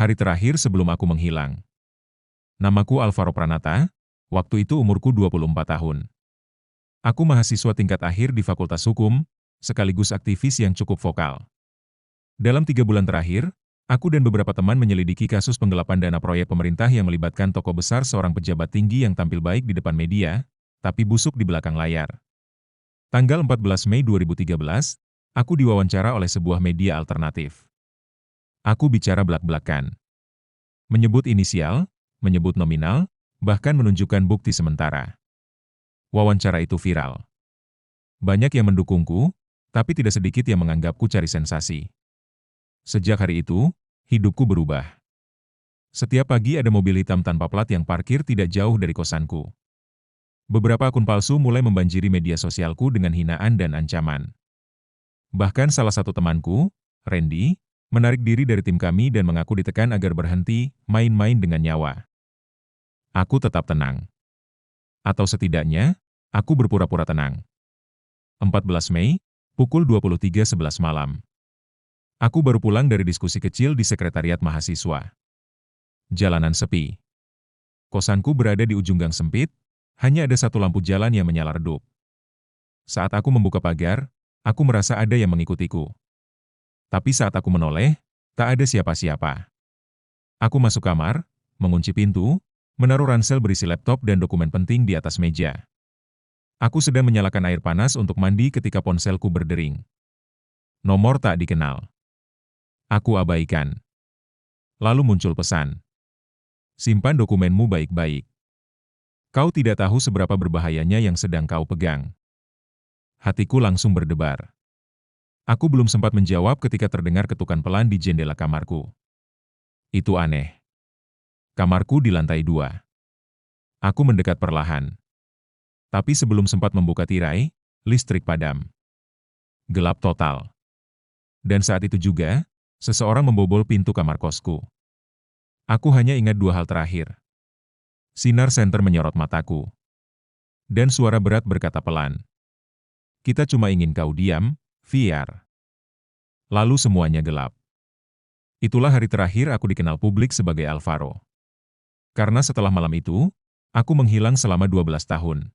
Hari terakhir sebelum aku menghilang. Namaku Alvaro Pranata, waktu itu umurku 24 tahun. Aku mahasiswa tingkat akhir di Fakultas Hukum, sekaligus aktivis yang cukup vokal. Dalam 3 bulan terakhir, aku dan beberapa teman menyelidiki kasus penggelapan dana proyek pemerintah yang melibatkan tokoh besar seorang pejabat tinggi yang tampil baik di depan media, tapi busuk di belakang layar. Tanggal 14 Mei 2013, aku diwawancara oleh sebuah media alternatif. Aku bicara belak-belakan. Menyebut inisial, menyebut nominal, bahkan menunjukkan bukti sementara. Wawancara itu viral. Banyak yang mendukungku, tapi tidak sedikit yang menganggapku cari sensasi. Sejak hari itu, hidupku berubah. Setiap pagi ada mobil hitam tanpa plat yang parkir tidak jauh dari kosanku. Beberapa akun palsu mulai membanjiri media sosialku dengan hinaan dan ancaman. Bahkan salah satu temanku, Randy, menarik diri dari tim kami dan mengaku ditekan agar berhenti main-main dengan nyawa. Aku tetap tenang. Atau setidaknya, aku berpura-pura tenang. 14 Mei, pukul 23.11 malam. Aku baru pulang dari diskusi kecil di sekretariat mahasiswa. Jalanan sepi. Kosanku berada di ujung gang sempit, hanya ada satu lampu jalan yang menyala redup. Saat aku membuka pagar, aku merasa ada yang mengikutiku. Tapi saat aku menoleh, tak ada siapa-siapa. Aku masuk kamar, mengunci pintu, menaruh ransel berisi laptop dan dokumen penting di atas meja. Aku sedang menyalakan air panas untuk mandi ketika ponselku berdering. Nomor tak dikenal. Aku abaikan. Lalu muncul pesan. Simpan dokumenmu baik-baik. Kau tidak tahu seberapa berbahayanya yang sedang kau pegang. Hatiku langsung berdebar. Aku belum sempat menjawab ketika terdengar ketukan pelan di jendela kamarku. Itu aneh. Kamarku di lantai 2. Aku mendekat perlahan. Tapi sebelum sempat membuka tirai, listrik padam. Gelap total. Dan saat itu juga, seseorang membobol pintu kamar kosku. Aku hanya ingat 2 hal terakhir. Sinar senter menyorot mataku. Dan suara berat berkata pelan. Kita cuma ingin kau diam, VR. Lalu semuanya gelap. Itulah hari terakhir aku dikenal publik sebagai Alvaro. Karena setelah malam itu, aku menghilang selama 12 tahun.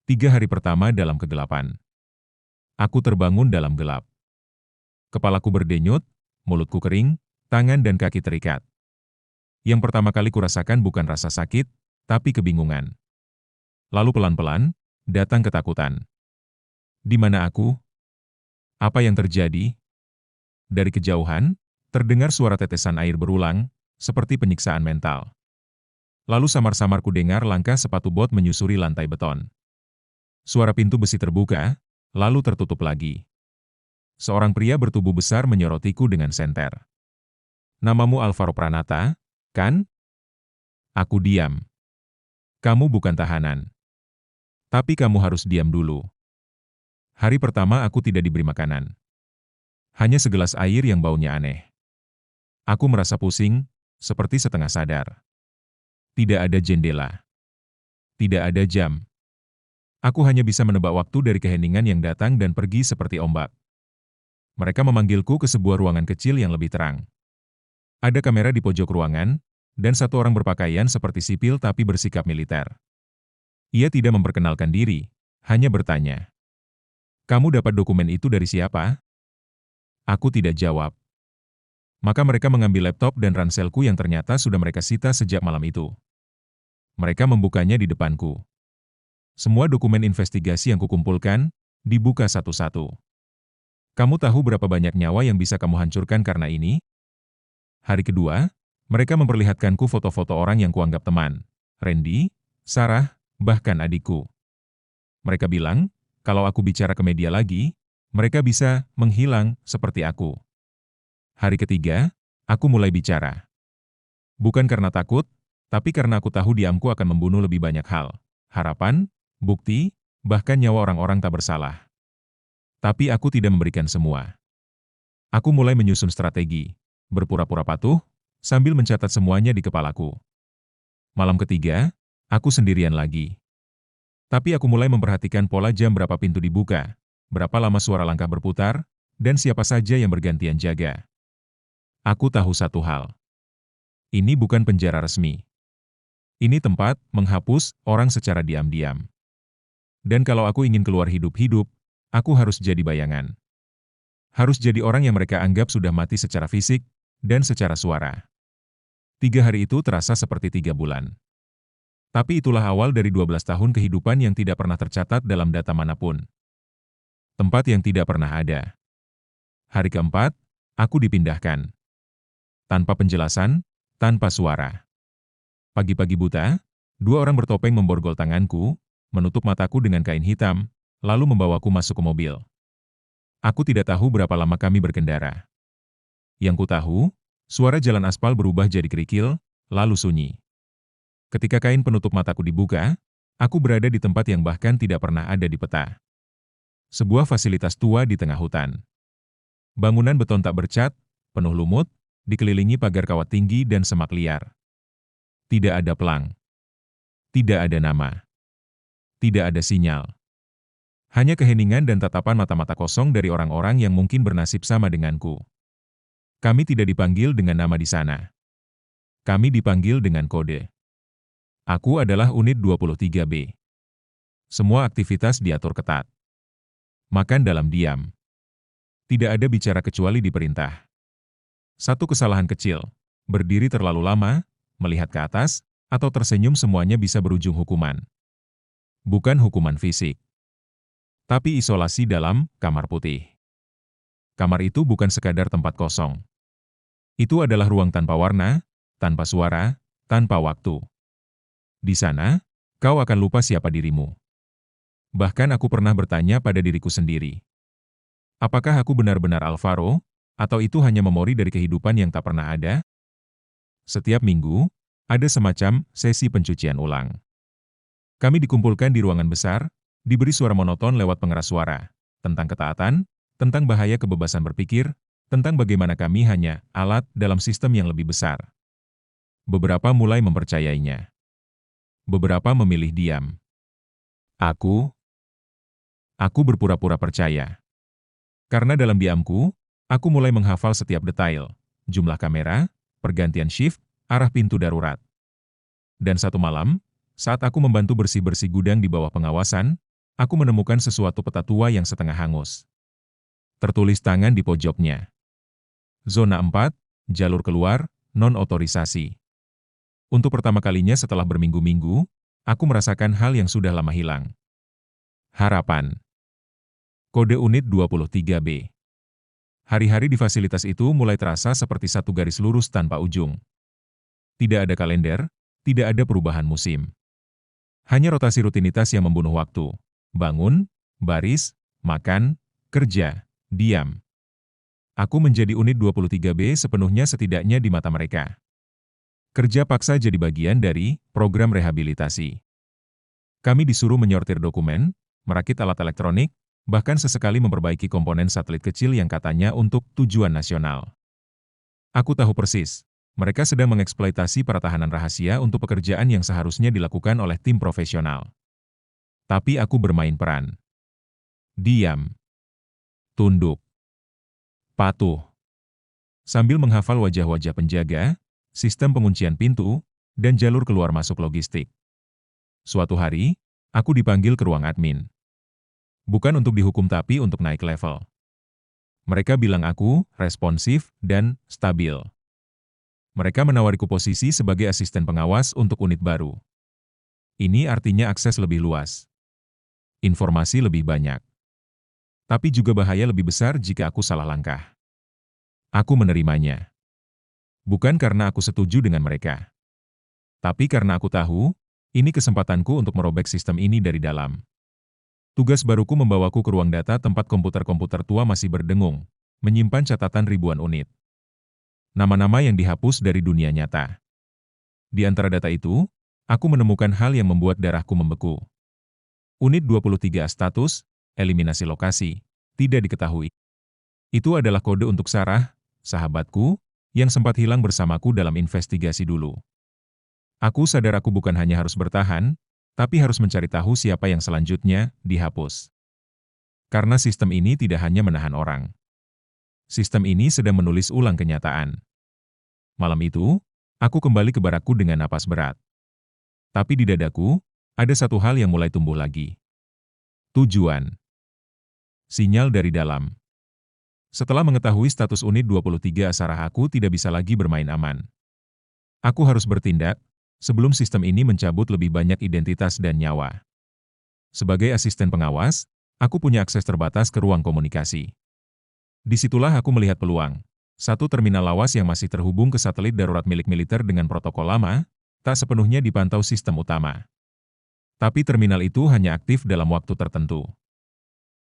3 hari pertama dalam kegelapan. Aku terbangun dalam gelap. Kepalaku berdenyut, mulutku kering, tangan dan kaki terikat. Yang pertama kali kurasakan bukan rasa sakit, tapi kebingungan. Lalu pelan-pelan, datang ketakutan. Di mana aku? Apa yang terjadi? Dari kejauhan, terdengar suara tetesan air berulang, seperti penyiksaan mental. Lalu samar-samar ku dengar langkah sepatu bot menyusuri lantai beton. Suara pintu besi terbuka, lalu tertutup lagi. Seorang pria bertubuh besar menyorotiku dengan senter. Namamu Alvaro Pranata, kan? Aku diam. Kamu bukan tahanan. Tapi kamu harus diam dulu. Hari pertama aku tidak diberi makanan. Hanya segelas air yang baunya aneh. Aku merasa pusing, seperti setengah sadar. Tidak ada jendela. Tidak ada jam. Aku hanya bisa menebak waktu dari keheningan yang datang dan pergi seperti ombak. Mereka memanggilku ke sebuah ruangan kecil yang lebih terang. Ada kamera di pojok ruangan, dan satu orang berpakaian seperti sipil tapi bersikap militer. Ia tidak memperkenalkan diri, hanya bertanya. Kamu dapat dokumen itu dari siapa? Aku tidak jawab. Maka mereka mengambil laptop dan ranselku yang ternyata sudah mereka sita sejak malam itu. Mereka membukanya di depanku. Semua dokumen investigasi yang kukumpulkan, dibuka satu-satu. Kamu tahu berapa banyak nyawa yang bisa kamu hancurkan karena ini? Hari kedua, mereka memperlihatkanku foto-foto orang yang kuanggap teman. Randy, Sarah, bahkan adikku. Mereka bilang, kalau aku bicara ke media lagi, mereka bisa menghilang seperti aku. Hari ketiga, aku mulai bicara. Bukan karena takut, tapi karena aku tahu diamku akan membunuh lebih banyak hal. Harapan, bukti, bahkan nyawa orang-orang tak bersalah. Tapi aku tidak memberikan semua. Aku mulai menyusun strategi, berpura-pura patuh, sambil mencatat semuanya di kepalaku. Malam ketiga, aku sendirian lagi. Tapi aku mulai memperhatikan pola jam berapa pintu dibuka, berapa lama suara langkah berputar, dan siapa saja yang bergantian jaga. Aku tahu satu hal. Ini bukan penjara resmi. Ini tempat menghapus orang secara diam-diam. Dan kalau aku ingin keluar hidup-hidup, aku harus jadi bayangan. Harus jadi orang yang mereka anggap sudah mati secara fisik dan secara suara. 3 hari itu terasa seperti 3 bulan. Tapi itulah awal dari 12 tahun kehidupan yang tidak pernah tercatat dalam data manapun. Tempat yang tidak pernah ada. Hari keempat, aku dipindahkan. Tanpa penjelasan, tanpa suara. Pagi-pagi buta, 2 orang bertopeng memborgol tanganku, menutup mataku dengan kain hitam, lalu membawaku masuk ke mobil. Aku tidak tahu berapa lama kami berkendara. Yang ku tahu, suara jalan aspal berubah jadi kerikil, lalu sunyi. Ketika kain penutup mataku dibuka, aku berada di tempat yang bahkan tidak pernah ada di peta. Sebuah fasilitas tua di tengah hutan. Bangunan beton tak bercat, penuh lumut, dikelilingi pagar kawat tinggi dan semak liar. Tidak ada pelang. Tidak ada nama. Tidak ada sinyal. Hanya keheningan dan tatapan mata-mata kosong dari orang-orang yang mungkin bernasib sama denganku. Kami tidak dipanggil dengan nama di sana. Kami dipanggil dengan kode. Aku adalah unit 23B. Semua aktivitas diatur ketat. Makan dalam diam. Tidak ada bicara kecuali diperintah. Satu kesalahan kecil, berdiri terlalu lama, melihat ke atas, atau tersenyum semuanya bisa berujung hukuman. Bukan hukuman fisik. Tapi isolasi dalam kamar putih. Kamar itu bukan sekadar tempat kosong. Itu adalah ruang tanpa warna, tanpa suara, tanpa waktu. Di sana, kau akan lupa siapa dirimu. Bahkan aku pernah bertanya pada diriku sendiri. Apakah aku benar-benar Alvaro, atau itu hanya memori dari kehidupan yang tak pernah ada? Setiap minggu, ada semacam sesi pencucian ulang. Kami dikumpulkan di ruangan besar, diberi suara monoton lewat pengeras suara, tentang ketaatan, tentang bahaya kebebasan berpikir, tentang bagaimana kami hanya alat dalam sistem yang lebih besar. Beberapa mulai mempercayainya. Beberapa memilih diam. Aku berpura-pura percaya. Karena dalam diamku, aku mulai menghafal setiap detail, jumlah kamera, pergantian shift, arah pintu darurat. Dan satu malam, saat aku membantu bersih-bersih gudang di bawah pengawasan, aku menemukan sesuatu peta tua yang setengah hangus. Tertulis tangan di pojoknya. Zona 4, jalur keluar, non-otorisasi. Untuk pertama kalinya setelah berminggu-minggu, aku merasakan hal yang sudah lama hilang. Harapan. Kode unit 23B. Hari-hari di fasilitas itu mulai terasa seperti satu garis lurus tanpa ujung. Tidak ada kalender, tidak ada perubahan musim. Hanya rotasi rutinitas yang membunuh waktu. Bangun, baris, makan, kerja, diam. Aku menjadi unit 23B sepenuhnya setidaknya di mata mereka. Kerja paksa jadi bagian dari program rehabilitasi. Kami disuruh menyortir dokumen, merakit alat elektronik, bahkan sesekali memperbaiki komponen satelit kecil yang katanya untuk tujuan nasional. Aku tahu persis, mereka sedang mengeksploitasi pertahanan rahasia untuk pekerjaan yang seharusnya dilakukan oleh tim profesional. Tapi aku bermain peran. Diam. Tunduk. Patuh. Sambil menghafal wajah-wajah penjaga, sistem penguncian pintu, dan jalur keluar masuk logistik. Suatu hari, aku dipanggil ke ruang admin. Bukan untuk dihukum tapi untuk naik level. Mereka bilang aku responsif dan stabil. Mereka menawariku posisi sebagai asisten pengawas untuk unit baru. Ini artinya akses lebih luas. Informasi lebih banyak. Tapi juga bahaya lebih besar jika aku salah langkah. Aku menerimanya. Bukan karena aku setuju dengan mereka. Tapi karena aku tahu, ini kesempatanku untuk merobek sistem ini dari dalam. Tugas baruku membawaku ke ruang data tempat komputer-komputer tua masih berdengung, menyimpan catatan ribuan unit. Nama-nama yang dihapus dari dunia nyata. Di antara data itu, aku menemukan hal yang membuat darahku membeku. Unit 23A status, eliminasi lokasi, tidak diketahui. Itu adalah kode untuk Sarah, sahabatku, yang sempat hilang bersamaku dalam investigasi dulu. Aku sadar aku bukan hanya harus bertahan, tapi harus mencari tahu siapa yang selanjutnya dihapus. Karena sistem ini tidak hanya menahan orang. Sistem ini sedang menulis ulang kenyataan. Malam itu, Aku kembali ke barakku dengan napas berat. Tapi di dadaku, ada satu hal yang mulai tumbuh lagi. Tujuan. Sinyal dari dalam. Setelah mengetahui status unit 23 Asarah, aku tidak bisa lagi bermain aman. Aku harus bertindak, sebelum sistem ini mencabut lebih banyak identitas dan nyawa. Sebagai asisten pengawas, aku punya akses terbatas ke ruang komunikasi. Disitulah aku melihat peluang. Satu terminal lawas yang masih terhubung ke satelit darurat milik militer dengan protokol lama, tak sepenuhnya dipantau sistem utama. Tapi terminal itu hanya aktif dalam waktu tertentu.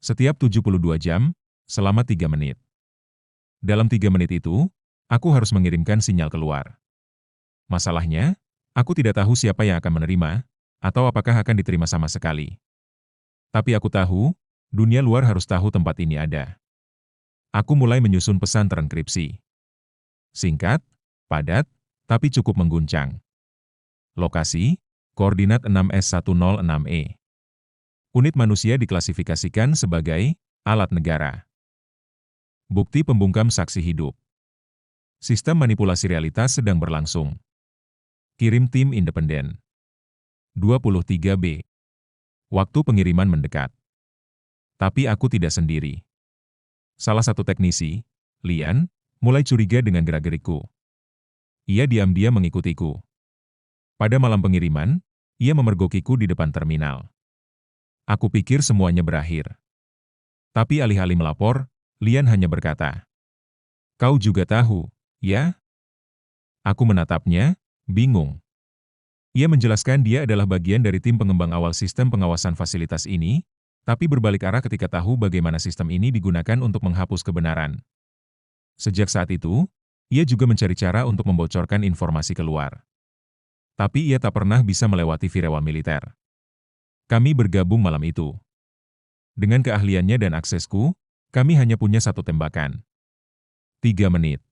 Setiap 72 jam, selama 3 menit. Dalam 3 menit itu, aku harus mengirimkan sinyal keluar. Masalahnya, aku tidak tahu siapa yang akan menerima, atau apakah akan diterima sama sekali. Tapi aku tahu, dunia luar harus tahu tempat ini ada. Aku mulai menyusun pesan terenkripsi. Singkat, padat, tapi cukup mengguncang. Lokasi, koordinat 6S106E. Unit manusia diklasifikasikan sebagai alat negara. Bukti pembungkam saksi hidup. Sistem manipulasi realitas sedang berlangsung. Kirim tim independen. 23B. Waktu pengiriman mendekat. Tapi aku tidak sendiri. Salah satu teknisi, Lian, mulai curiga dengan gerak-gerikku. Ia diam-diam mengikutiku. Pada malam pengiriman, ia memergokiku di depan terminal. Aku pikir semuanya berakhir. Tapi alih-alih melapor, Lian hanya berkata, "Kau juga tahu, ya?" Aku menatapnya, bingung. Ia menjelaskan dia adalah bagian dari tim pengembang awal sistem pengawasan fasilitas ini, tapi berbalik arah ketika tahu bagaimana sistem ini digunakan untuk menghapus kebenaran. Sejak saat itu, ia juga mencari cara untuk membocorkan informasi keluar. Tapi ia tak pernah bisa melewati firewall militer. Kami bergabung malam itu. Dengan keahliannya dan aksesku, kami hanya punya satu tembakan. 3 menit.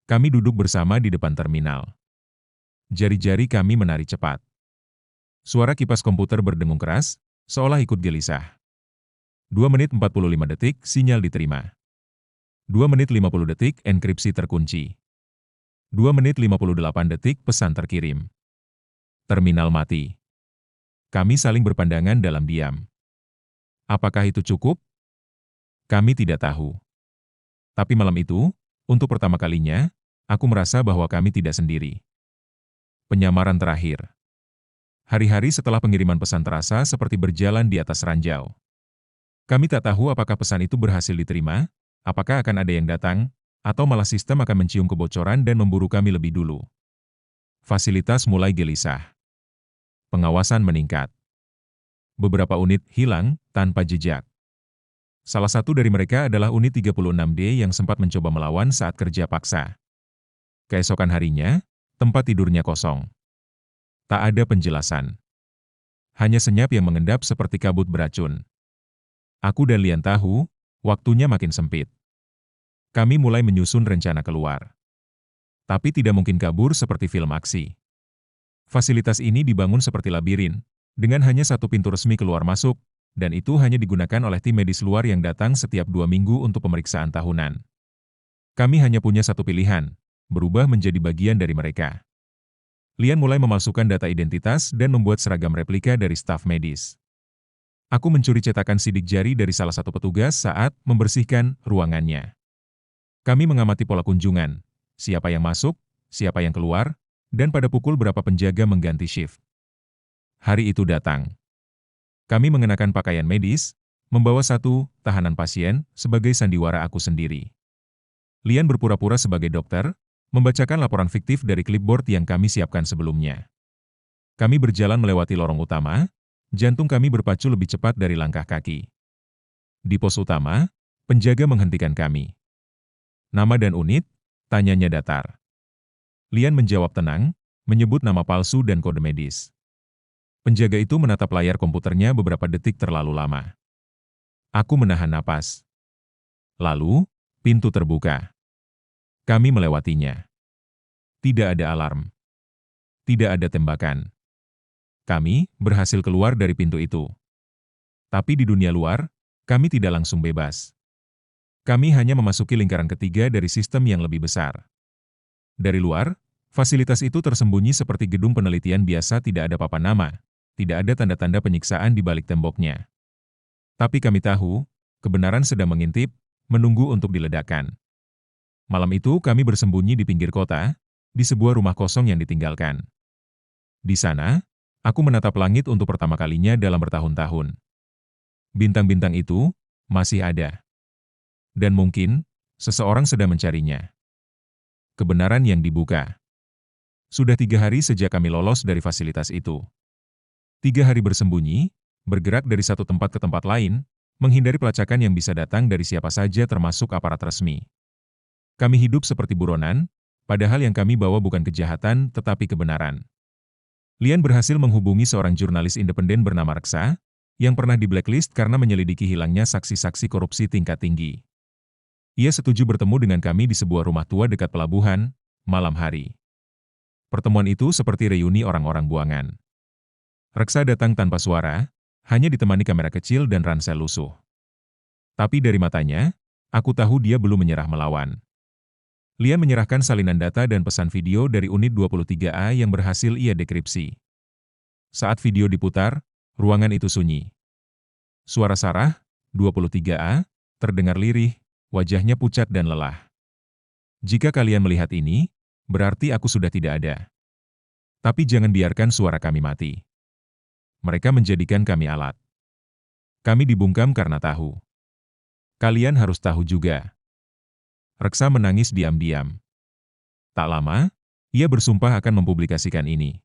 Kami duduk bersama di depan terminal. Jari-jari kami menari cepat. Suara kipas komputer berdengung keras, seolah ikut gelisah. 2 menit 45 detik, sinyal diterima. 2 menit 50 detik, enkripsi terkunci. 2 menit 58 detik, pesan terkirim. Terminal mati. Kami saling berpandangan dalam diam. Apakah itu cukup? Kami tidak tahu. Tapi malam itu, untuk pertama kalinya, aku merasa bahwa kami tidak sendiri. Penyamaran terakhir. Hari-hari setelah pengiriman pesan terasa seperti berjalan di atas ranjau. Kami tak tahu apakah pesan itu berhasil diterima, apakah akan ada yang datang, atau malah sistem akan mencium kebocoran dan memburu kami lebih dulu. Fasilitas mulai gelisah. Pengawasan meningkat. Beberapa unit hilang tanpa jejak. Salah satu dari mereka adalah unit 36D yang sempat mencoba melawan saat kerja paksa. Keesokan harinya, tempat tidurnya kosong. Tak ada penjelasan. Hanya senyap yang mengendap seperti kabut beracun. Aku dan Lian tahu, waktunya makin sempit. Kami mulai menyusun rencana keluar. Tapi tidak mungkin kabur seperti film aksi. Fasilitas ini dibangun seperti labirin, dengan hanya satu pintu resmi keluar masuk, dan itu hanya digunakan oleh tim medis luar yang datang setiap 2 minggu untuk pemeriksaan tahunan. Kami hanya punya satu pilihan, berubah menjadi bagian dari mereka. Lian mulai memalsukan data identitas dan membuat seragam replika dari staf medis. Aku mencuri cetakan sidik jari dari salah satu petugas saat membersihkan ruangannya. Kami mengamati pola kunjungan, siapa yang masuk, siapa yang keluar, dan pada pukul berapa penjaga mengganti shift. Hari itu datang. Kami mengenakan pakaian medis, membawa satu tahanan pasien sebagai sandiwara aku sendiri. Lian berpura-pura sebagai dokter, membacakan laporan fiktif dari clipboard yang kami siapkan sebelumnya. Kami berjalan melewati lorong utama, jantung kami berpacu lebih cepat dari langkah kaki. Di pos utama, penjaga menghentikan kami. Nama dan unit, tanyanya datar. Lian menjawab tenang, menyebut nama palsu dan kode medis. Penjaga itu menatap layar komputernya beberapa detik terlalu lama. Aku menahan napas. Lalu, pintu terbuka. Kami melewatinya. Tidak ada alarm. Tidak ada tembakan. Kami berhasil keluar dari pintu itu. Tapi di dunia luar, kami tidak langsung bebas. Kami hanya memasuki lingkaran ketiga dari sistem yang lebih besar. Dari luar, Fasilitas itu tersembunyi seperti gedung penelitian biasa, tidak ada papan nama, tidak ada tanda-tanda penyiksaan di balik temboknya. Tapi kami tahu, kebenaran sedang mengintip, menunggu untuk diledakkan. Malam itu kami bersembunyi di pinggir kota, di sebuah rumah kosong yang ditinggalkan. Di sana, aku menatap langit untuk pertama kalinya dalam bertahun-tahun. Bintang-bintang itu masih ada. Dan mungkin, seseorang sedang mencarinya. Kebenaran yang dibuka. Sudah 3 hari sejak kami lolos dari fasilitas itu. 3 hari bersembunyi, bergerak dari satu tempat ke tempat lain, menghindari pelacakan yang bisa datang dari siapa saja termasuk aparat resmi. Kami hidup seperti buronan, padahal yang kami bawa bukan kejahatan tetapi kebenaran. Lian berhasil menghubungi seorang jurnalis independen bernama Reksa, yang pernah di-blacklist karena menyelidiki hilangnya saksi-saksi korupsi tingkat tinggi. Ia setuju bertemu dengan kami di sebuah rumah tua dekat pelabuhan, malam hari. Pertemuan itu seperti reuni orang-orang buangan. Reksa datang tanpa suara, hanya ditemani kamera kecil dan ransel lusuh. Tapi dari matanya, aku tahu dia belum menyerah melawan. Lian menyerahkan salinan data dan pesan video dari unit 23A yang berhasil ia dekripsi. Saat video diputar, ruangan itu sunyi. Suara Sarah, 23A, terdengar lirih, wajahnya pucat dan lelah. Jika kalian melihat ini, berarti aku sudah tidak ada. Tapi jangan biarkan suara kami mati. Mereka menjadikan kami alat. Kami dibungkam karena tahu. Kalian harus tahu juga. Reksa menangis diam-diam. Tak lama, ia bersumpah akan mempublikasikan ini.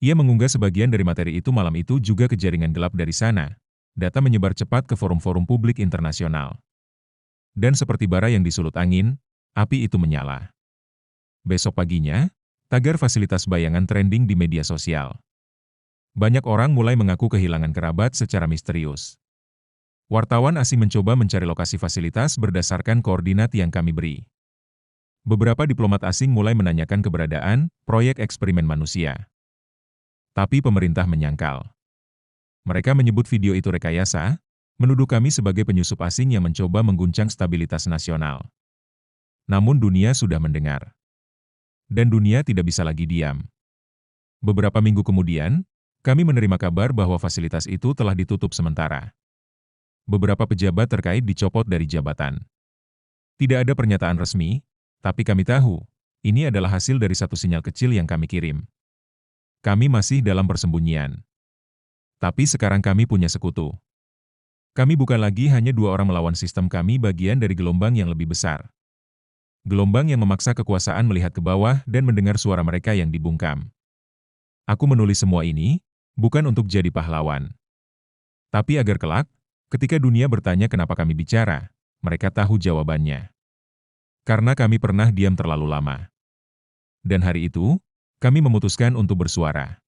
Ia mengunggah sebagian dari materi itu malam itu juga ke jaringan gelap dari sana. Data menyebar cepat ke forum-forum publik internasional. Dan seperti bara yang disulut angin, api itu menyala. Besok paginya, tagar fasilitas bayangan trending di media sosial. Banyak orang mulai mengaku kehilangan kerabat secara misterius. Wartawan asing mencoba mencari lokasi fasilitas berdasarkan koordinat yang kami beri. Beberapa diplomat asing mulai menanyakan keberadaan proyek eksperimen manusia. Tapi pemerintah menyangkal. Mereka menyebut video itu rekayasa, menuduh kami sebagai penyusup asing yang mencoba mengguncang stabilitas nasional. Namun dunia sudah mendengar. Dan dunia tidak bisa lagi diam. Beberapa minggu kemudian, kami menerima kabar bahwa fasilitas itu telah ditutup sementara. Beberapa pejabat terkait dicopot dari jabatan. Tidak ada pernyataan resmi, tapi kami tahu, ini adalah hasil dari satu sinyal kecil yang kami kirim. Kami masih dalam persembunyian. Tapi sekarang kami punya sekutu. Kami bukan lagi hanya 2 orang melawan sistem, kami bagian dari gelombang yang lebih besar. Gelombang yang memaksa kekuasaan melihat ke bawah dan mendengar suara mereka yang dibungkam. Aku menulis semua ini, bukan untuk jadi pahlawan. Tapi agar kelak, ketika dunia bertanya kenapa kami bicara, mereka tahu jawabannya. Karena kami pernah diam terlalu lama. Dan hari itu, kami memutuskan untuk bersuara.